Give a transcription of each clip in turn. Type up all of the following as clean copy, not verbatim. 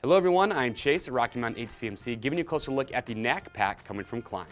Hello everyone, I'm Chase at Rocky Mountain HVMC, giving you a closer look at the Nac Pak coming from Klim.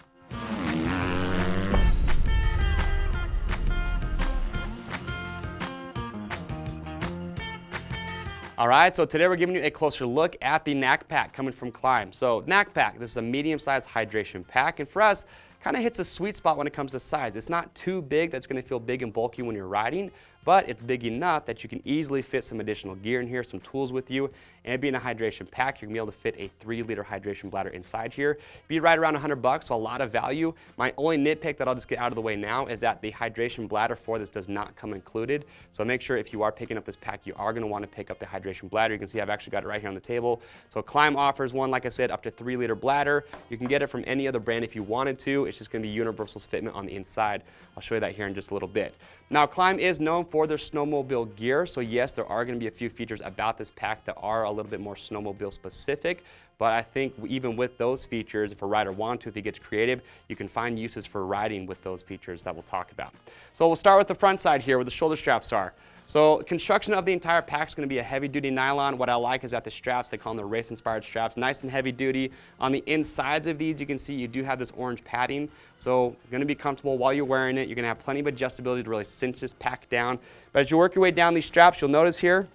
Alright, so today we're giving you a closer look at the Nac Pak coming from Klim. So Nac Pak, this is a medium-sized hydration pack, and for us, kind of hits a sweet spot when it comes to size. It's not too big that's going to feel big and bulky when you're riding, but it's big enough that you can easily fit some additional gear in here, some tools with you, and being a hydration pack, you're going to be able to fit a 3-liter hydration bladder inside here. Be right around $100, so a lot of value. My only nitpick that I'll just get out of the way now is that the hydration bladder for this does not come included. So make sure if you are picking up this pack, you are going to want to pick up the hydration bladder. You can see I've actually got it right here on the table. So Klim offers one, like I said, up to 3-liter bladder. You can get it from any other brand if you wanted to. It's just going to be universal fitment on the inside. I'll show you that here in just a little bit. Now, Klim is known for their snowmobile gear, so yes, there are going to be a few features about this pack that are a little bit more snowmobile specific, but I think even with those features, if a rider wants to, if he gets creative, you can find uses for riding with those features that we'll talk about. So we'll start with the front side here where the shoulder straps are. So construction of the entire pack is going to be a heavy-duty nylon. What I like is that the straps, they call them the race-inspired straps, nice and heavy-duty. On the insides of these, you can see you do have this orange padding, so you're going to be comfortable while you're wearing it. You're going to have plenty of adjustability to really cinch this pack down. But as you work your way down these straps, you'll notice here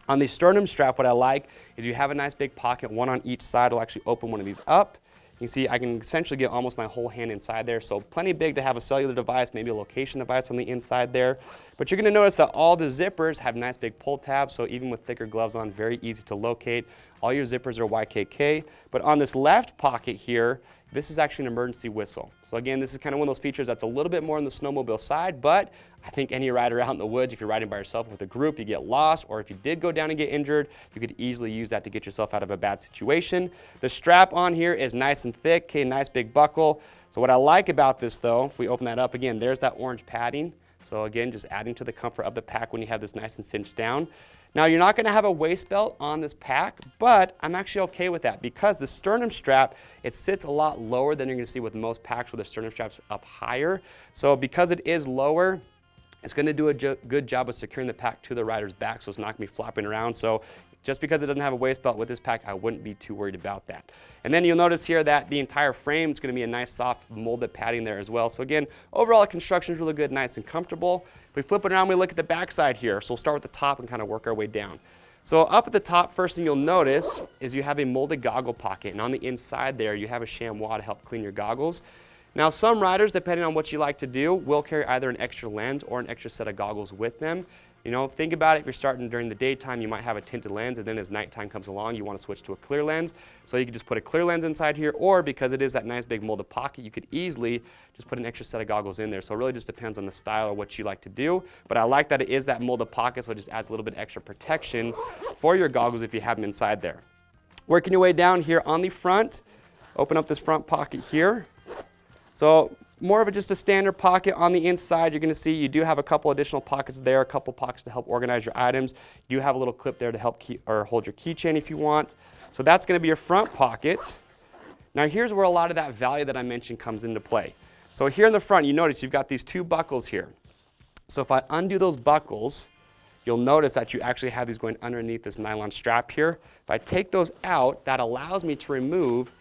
on the sternum strap, what I like is you have a nice big pocket, one on each side. Will actually open one of these up. You can see I can essentially get almost my whole hand inside there, so plenty big to have a cellular device, maybe a location device on the inside there. But you're going to notice that all the zippers have nice big pull tabs, so even with thicker gloves on, very easy to locate. All your zippers are YKK, but on this left pocket here, this is actually an emergency whistle. So again, this is kind of one of those features that's a little bit more on the snowmobile side, but I think any rider out in the woods, if you're riding by yourself with a group, you get lost, or if you did go down and get injured, you could easily use that to get yourself out of a bad situation. The strap on here is nice and thick, okay, nice big buckle. So what I like about this though, if we open that up again, there's that orange padding. So again, just adding to the comfort of the pack when you have this nice and cinched down. Now you're not going to have a waist belt on this pack, but I'm actually okay with that because the sternum strap, it sits a lot lower than you're going to see with most packs where the sternum strap's up higher. So because it is lower, it's going to do a good job of securing the pack to the rider's back, so it's not going to be flopping around. So just because it doesn't have a waist belt with this pack, I wouldn't be too worried about that. And then you'll notice here that the entire frame is going to be a nice soft molded padding there as well. So again, overall the construction is really good, nice and comfortable. If we flip it around, we look at the back side here. So we'll start with the top and kind of work our way down. So up at the top, first thing you'll notice is you have a molded goggle pocket, and on the inside there you have a chamois to help clean your goggles. Now some riders, depending on what you like to do, will carry either an extra lens or an extra set of goggles with them. You know, think about it, if you're starting during the daytime, you might have a tinted lens, and then as nighttime comes along, you want to switch to a clear lens. So you can just put a clear lens inside here, or because it is that nice big molded pocket, you could easily just put an extra set of goggles in there. So it really just depends on the style or what you like to do. But I like that it is that molded pocket, so it just adds a little bit extra protection for your goggles if you have them inside there. Working your way down here on the front, open up this front pocket here. So more of just a standard pocket on the inside. You're going to see you do have a couple additional pockets there, a couple pockets to help organize your items. You do have a little clip there to help hold your keychain if you want. So that's going to be your front pocket. Now here's where a lot of that value that I mentioned comes into play. So here in the front, you notice you've got these two buckles here. So if I undo those buckles, you'll notice that you actually have these going underneath this nylon strap here. If I take those out, that allows me to remove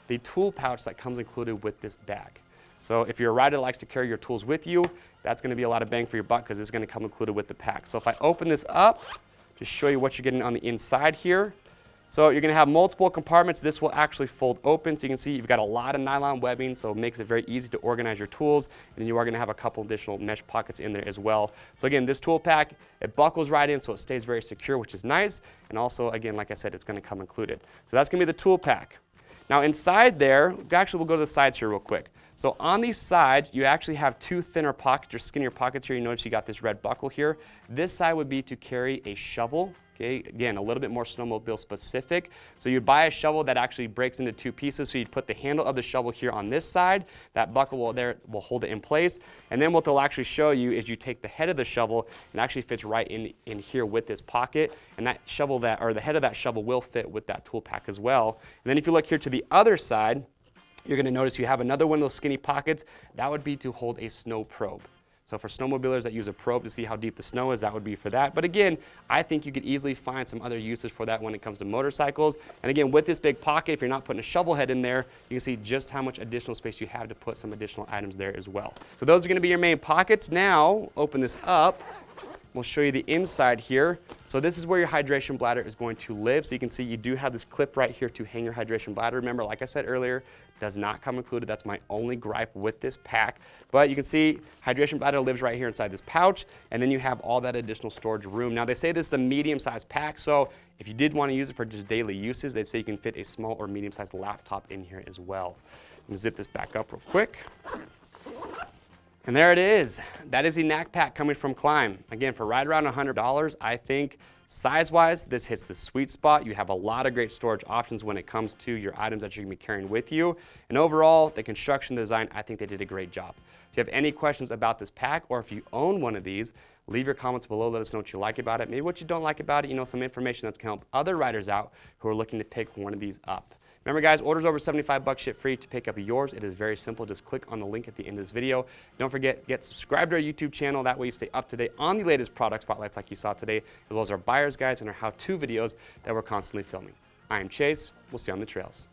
the tool pouch that comes included with this bag. So if you're a rider that likes to carry your tools with you, that's going to be a lot of bang for your buck because it's going to come included with the pack. So if I open this up, just show you what you're getting on the inside here. So you're going to have multiple compartments. This will actually fold open, so you can see you've got a lot of nylon webbing, so it makes it very easy to organize your tools. And then you are going to have a couple additional mesh pockets in there as well. So again, this tool pack, it buckles right in, so it stays very secure, which is nice. And also, again, like I said, it's going to come included. So that's going to be the tool pack. Now inside there, actually we'll go to the sides here real quick. So on these sides, you actually have two thinner pockets, or skinnier pockets here. You notice you got this red buckle here. This side would be to carry a shovel. Okay, again, a little bit more snowmobile specific. So you'd buy a shovel that actually breaks into two pieces. So you'd put the handle of the shovel here on this side. That buckle will hold it in place. And then what they'll actually show you is you take the head of the shovel and actually fits right in here with this pocket. And that shovel or the head of that shovel will fit with that tool pack as well. And then if you look here to the other side, you're going to notice you have another one of those skinny pockets. That would be to hold a snow probe. So for snowmobilers that use a probe to see how deep the snow is, that would be for that. But again, I think you could easily find some other uses for that when it comes to motorcycles. And again, with this big pocket, if you're not putting a shovel head in there, you can see just how much additional space you have to put some additional items there as well. So those are going to be your main pockets. Now, open this up. We'll show you the inside here. So this is where your hydration bladder is going to live. So you can see you do have this clip right here to hang your hydration bladder. Remember, like I said earlier, does not come included. That's my only gripe with this pack. But you can see hydration bladder lives right here inside this pouch, and then you have all that additional storage room. Now they say this is a medium-sized pack, so if you did want to use it for just daily uses, they say you can fit a small or medium-sized laptop in here as well. I'm gonna zip this back up real quick. And there it is. That is the Nac Pak coming from Klim. Again, for right around $100, I think size-wise, this hits the sweet spot. You have a lot of great storage options when it comes to your items that you're gonna be carrying with you. And overall, the construction design, I think they did a great job. If you have any questions about this pack, or if you own one of these, leave your comments below. Let us know what you like about it, maybe what you don't like about it, some information that's gonna help other riders out who are looking to pick one of these up. Remember guys, orders over $75 ship free to pick up yours. It is very simple. Just click on the link at the end of this video. Don't forget, get subscribed to our YouTube channel. That way you stay up to date on the latest product spotlights like you saw today, as well as our buyer's guides and our how-to videos that we're constantly filming. I am Chase. We'll see you on the trails.